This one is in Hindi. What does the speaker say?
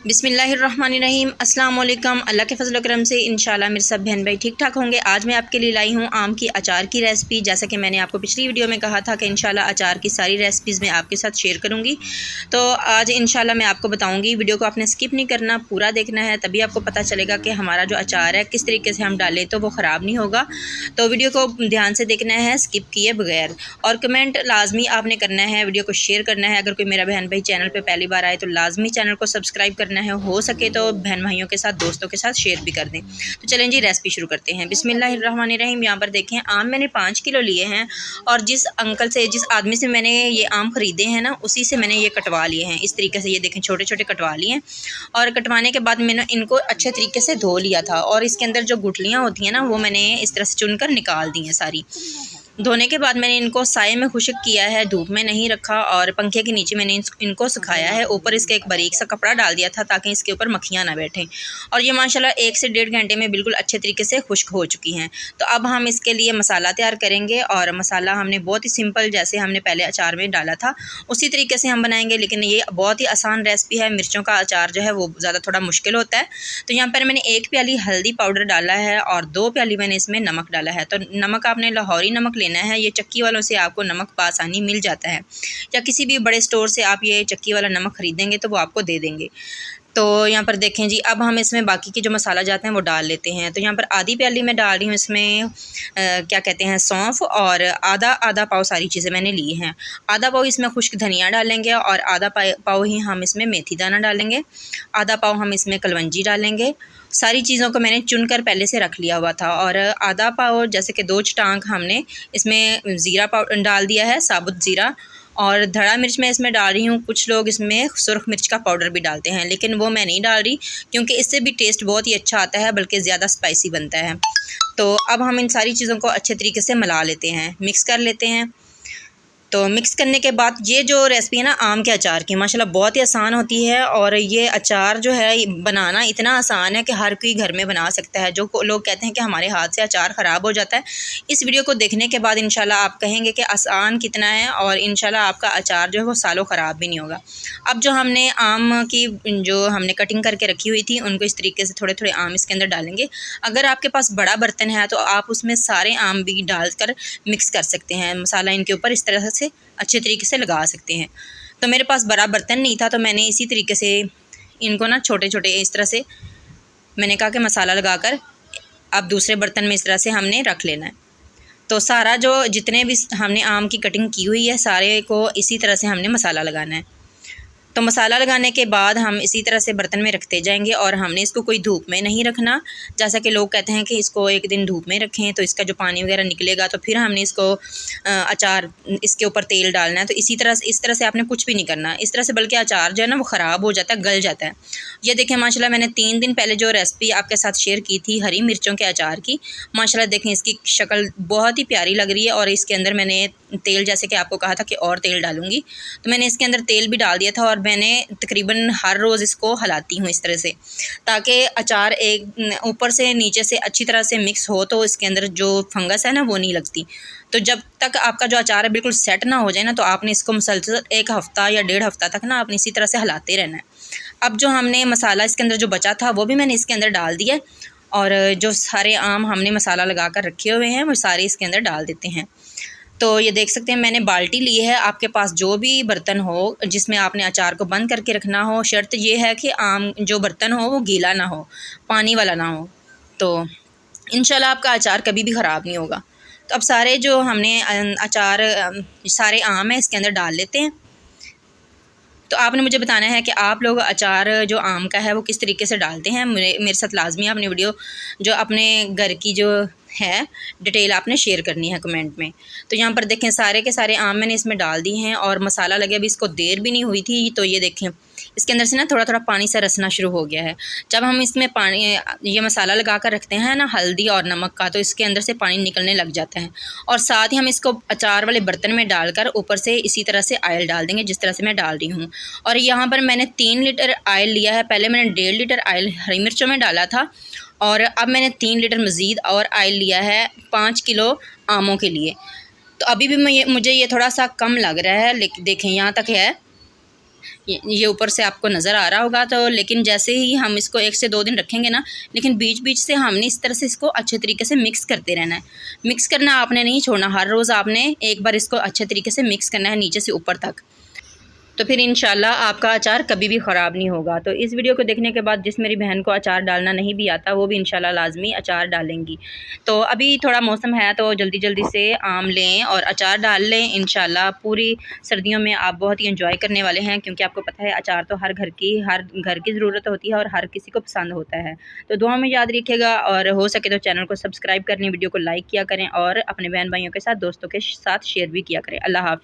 बिस्मिल्लाहिर्रहमानिर्रहीम। अस्सलाम वालेकुम। अल्लाह के फजल करम से इंशाल्लाह मेरे सब बहन भाई ठीक ठाक होंगे। आज मैं आपके लिए लाई हूँ आम की अचार की रेसिपी। जैसा कि मैंने आपको पिछली वीडियो में कहा था कि इंशाल्लाह अचार की सारी रेसिपीज़ मैं आपके साथ शेयर करूँगी। तो आज इंशाल्लाह मैं आपको बताऊँगी। वीडियो को आपने स्किप नहीं करना, पूरा देखना है, तभी आपको पता चलेगा कि हमारा जो अचार है किस तरीके से हम डालें तो वो ख़राब नहीं होगा। तो वीडियो को ध्यान से देखना है, स्किप किए बगैर। और कमेंट लाजमी आपने करना है, वीडियो को शेयर करना है। अगर कोई मेरा बहन भाई चैनल पर पहली बार आए तो लाजमी चैनल को सब्सक्राइब करना है, हो सके तो बहन भाइयों के साथ, दोस्तों के साथ शेयर भी कर दें। तो चलें जी, रेसिपी शुरू करते हैं। बिस्मिल्लाहिर्रहमानिर्रहीम। यहाँ पर देखें, आम मैंने 5 किलो लिए हैं और जिस अंकल से, जिस आदमी से मैंने ये आम ख़रीदे हैं ना, उसी से मैंने ये कटवा लिए हैं। इस तरीके से ये देखें, छोटे छोटे कटवा लिए हैं। और कटवाने के बाद मैंने इनको अच्छे तरीके से धो लिया था और इसके अंदर जो गुठलियाँ होती हैं ना, वो मैंने इस तरह से चुनकर निकाल दी हैं सारी। धोने के बाद मैंने इनको साए में खुश्क किया है, धूप में नहीं रखा, और पंखे के नीचे मैंने इनको सुखाया है। ऊपर इसके एक बारीक सा कपड़ा डाल दिया था ताकि इसके ऊपर मक्खियाँ ना बैठें। और ये माशाल्लाह 1 से 1.5 घंटे में बिल्कुल अच्छे तरीके से खुश्क हो चुकी हैं। तो अब हम इसके लिए मसाला तैयार करेंगे। और मसाला हमने बहुत ही सिंपल, जैसे हमने पहले अचार में डाला था उसी तरीके से हम बनाएंगे, लेकिन ये बहुत ही आसान रेसिपी है। मिर्चों का अचार जो है वो ज़्यादा थोड़ा मुश्किल होता है। तो यहाँ पर मैंने 1 प्याली हल्दी पाउडर डाला है और 2 प्याली मैंने इसमें नमक डाला है। तो नमक आपने लाहौरी नमक लेना है। ये चक्की वालों से आपको नमक आसानी मिल जाता है, या किसी भी बड़े स्टोर से आप ये चक्की वाला नमक ख़रीदेंगे तो वो आपको दे देंगे। तो यहाँ पर देखें जी, अब हम इसमें बाकी के जो मसाला जाते हैं वो डाल लेते हैं। तो यहाँ पर आधी प्याली मैं डाल रही हूँ इसमें क्या कहते हैं, सौंफ, और आधा पाव सारी चीज़ें मैंने ली हैं। आधा पाव इसमें खुश्क धनिया डालेंगे और आधा पाव ही हम इसमें मेथी दाना डालेंगे। आधा पाव हम इसमें कलवंजी डालेंगे। सारी चीज़ों को मैंने चुनकर पहले से रख लिया हुआ था। और आधा पाव, जैसे कि 2 चटांक हमने इसमें ज़ीरा पाउडर डाल दिया है, साबुत ज़ीरा। और धड़ा मिर्च मैं इसमें डाल रही हूँ। कुछ लोग इसमें सुरख मिर्च का पाउडर भी डालते हैं, लेकिन वो मैं नहीं डाल रही, क्योंकि इससे भी टेस्ट बहुत ही अच्छा आता है, बल्कि ज़्यादा स्पाइसी बनता है। तो अब हम इन सारी चीज़ों को अच्छे तरीके से मिला लेते हैं, मिक्स कर लेते हैं। तो मिक्स करने के बाद ये जो रेसिपी है ना आम के अचार की, माशाल्लाह बहुत ही आसान होती है। और ये अचार जो है बनाना इतना आसान है कि हर कोई घर में बना सकता है। जो लोग कहते हैं कि हमारे हाथ से अचार ख़राब हो जाता है, इस वीडियो को देखने के बाद इंशाल्लाह आप कहेंगे कि आसान कितना है, और इंशाल्लाह आपका अचार जो है वो सालों ख़राब भी नहीं होगा। अब जो हमने आम की जो हमने कटिंग करके रखी हुई थी, उनको इस तरीके से थोड़े थोड़े आम इसके अंदर डालेंगे। अगर आपके पास बड़ा बर्तन है तो आप उसमें सारे आम भी डालकर मिक्स कर सकते हैं। मसाला इनके ऊपर इस तरह से अच्छे तरीके से लगा सकते हैं। तो मेरे पास बड़ा बर्तन नहीं था, तो मैंने इसी तरीके से इनको ना छोटे छोटे इस तरह से मैंने कहा कि मसाला लगाकर अब दूसरे बर्तन में इस तरह से हमने रख लेना है। तो सारा जो जितने भी हमने आम की कटिंग की हुई है, सारे को इसी तरह से हमने मसाला लगाना है। तो मसाला लगाने के बाद हम इसी तरह से बर्तन में रखते जाएंगे। और हमने इसको कोई धूप में नहीं रखना, जैसा कि लोग कहते हैं कि इसको एक दिन धूप में रखें तो इसका जो पानी वगैरह निकलेगा, तो फिर हमने इसको अचार इसके ऊपर तेल डालना है। तो इस तरह से आपने कुछ भी नहीं करना इस तरह से, बल्कि अचार जो है ना वो ख़राब हो जाता है, गल जाता है। ये देखें माशाल्लाह, मैंने 3 दिन पहले जो रेसिपी आपके साथ शेयर की थी हरी मिर्चों के अचार की, माशाल्लाह देखें इसकी शक्ल बहुत ही प्यारी लग रही है। और इसके अंदर मैंने तेल, जैसे कि आपको कहा था कि और तेल डालूंगी, तो मैंने इसके अंदर तेल भी डाल दिया था। और मैंने तकरीबन हर रोज़ इसको हिलाती हूँ इस तरह से, ताकि अचार एक ऊपर से नीचे से अच्छी तरह से मिक्स हो, तो इसके अंदर जो फंगस है ना वो नहीं लगती। तो जब तक आपका जो अचार है बिल्कुल सेट ना हो जाए ना, तो आपने इसको मुसलसल 1 हफ़्ता या 1.5 हफ़्ता तक ना आपने इसी तरह से हिलाते रहना है। अब जो हमने मसाला इसके अंदर जो बचा था वो भी मैंने इसके अंदर डाल दिया। और जो सारे आम हमने मसाला लगा कर रखे हुए हैं वो सारे इसके अंदर डाल देते हैं। तो ये देख सकते हैं मैंने बाल्टी ली है। आपके पास जो भी बर्तन हो जिसमें आपने अचार को बंद करके रखना हो, शर्त ये है कि आम जो बर्तन हो वो गीला ना हो, पानी वाला ना हो, तो इंशाल्लाह आपका अचार कभी भी ख़राब नहीं होगा। तो अब सारे जो हमने अचार सारे आम हैं इसके अंदर डाल लेते हैं। तो आपने मुझे बताना है कि आप लोग अचार जो आम का है वो किस तरीके से डालते हैं। मेरे साथ लाजमी आपने वीडियो जो अपने घर की जो है डिटेल आपने शेयर करनी है कमेंट में। तो यहाँ पर देखें सारे के सारे आम मैंने इसमें डाल दिए हैं और मसाला लगे, अभी इसको देर भी नहीं हुई थी। तो ये देखें इसके अंदर से ना थोड़ा थोड़ा पानी सा रसना शुरू हो गया है। जब हम इसमें पानी ये मसाला लगा कर रखते हैं ना हल्दी और नमक का, तो इसके अंदर से पानी निकलने लग जाता है। और साथ ही हम इसको अचार वाले बर्तन में डालकर ऊपर से इसी तरह से ऑयल डाल देंगे, जिस तरह से मैं डाल रही हूँ। और यहाँ पर मैंने 3 लीटर ऑयल लिया है। पहले मैंने 1.5 लीटर ऑयल हरी मिर्चों में डाला था, और अब मैंने 3 लीटर मज़ीद और ऑयल लिया है 5 किलो आमों के लिए। तो अभी भी मुझे ये थोड़ा सा कम लग रहा है, लेकिन देखें यहाँ तक है। ये ऊपर से आपको नज़र आ रहा होगा। तो लेकिन जैसे ही हम इसको 1 से 2 दिन रखेंगे ना, लेकिन बीच बीच से हमने इस तरह से इसको अच्छे तरीके से मिक्स करते रहना है। मिक्स करना आपने नहीं छोड़ना, हर रोज़ आपने एक बार इसको अच्छे तरीके से मिक्स करना है नीचे से ऊपर तक। तो फिर इंशाल्लाह आपका अचार कभी भी ख़राब नहीं होगा। तो इस वीडियो को देखने के बाद जिस मेरी बहन को अचार डालना नहीं भी आता, वो भी इंशाल्लाह लाजमी अचार डालेंगी। तो अभी थोड़ा मौसम है तो जल्दी जल्दी से आम लें और अचार डाल लें। इंशाल्लाह पूरी सर्दियों में आप बहुत ही इंजॉय करने वाले हैं, क्योंकि आपको पता है अचार तो हर घर की ज़रूरत होती है और हर किसी को पसंद होता है। तो दुआ में याद रखिएगा और हो सके तो चैनल को सब्सक्राइब करने, वीडियो को लाइक किया करें और अपने बहन भाइयों के साथ, दोस्तों के साथ शेयर भी किया करें। अल्लाह हाफ़िज़।